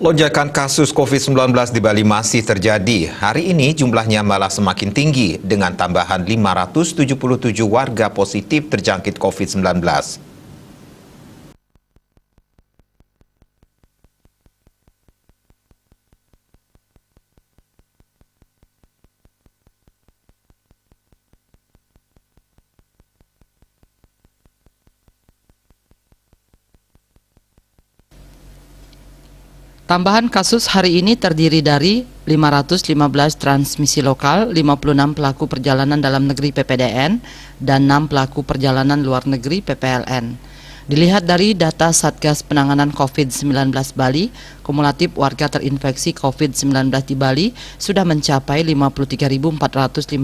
Lonjakan kasus COVID-19 di Bali masih terjadi. Hari ini jumlahnya malah semakin tinggi dengan tambahan 577 warga positif terjangkit COVID-19. Tambahan kasus hari ini terdiri dari 515 transmisi lokal, 56 pelaku perjalanan dalam negeri PPDN, dan 6 pelaku perjalanan luar negeri PPLN. Dilihat dari data Satgas Penanganan COVID-19 Bali, kumulatif warga terinfeksi COVID-19 di Bali sudah mencapai 53.405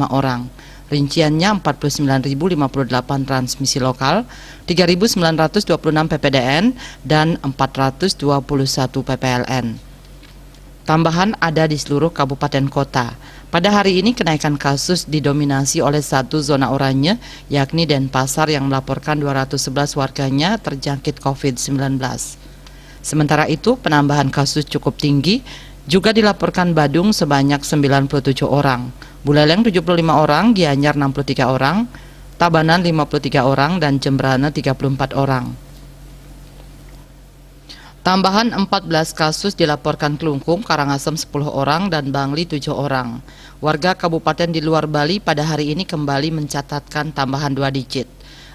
orang. Rinciannya 49.058 transmisi lokal, 3.926 PPDN, dan 421 PPLN. Tambahan ada di seluruh kabupaten kota. Pada hari ini kenaikan kasus didominasi oleh satu zona oranye, yakni Denpasar yang melaporkan 211 warganya terjangkit COVID-19. Sementara itu penambahan kasus cukup tinggi juga dilaporkan Badung sebanyak 97 orang, Buleleng 75 orang, Gianyar 63 orang, Tabanan 53 orang, dan Jembrana 34 orang. Tambahan 14 kasus dilaporkan Klungkung, Karangasem 10 orang, dan Bangli 7 orang. Warga kabupaten di luar Bali pada hari ini kembali mencatatkan tambahan 2 digit.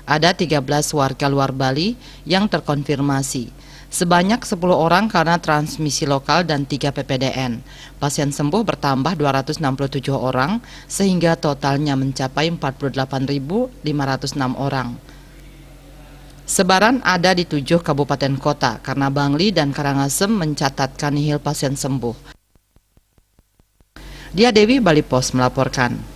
Ada 13 warga luar Bali yang terkonfirmasi. Sebanyak 10 orang karena transmisi lokal dan 3 PPDN. Pasien sembuh bertambah 267 orang sehingga totalnya mencapai 48.506 orang. Sebaran ada di 7 kabupaten kota karena Bangli dan Karangasem mencatatkan nihil pasien sembuh. Dia Dewi, Bali Pos melaporkan.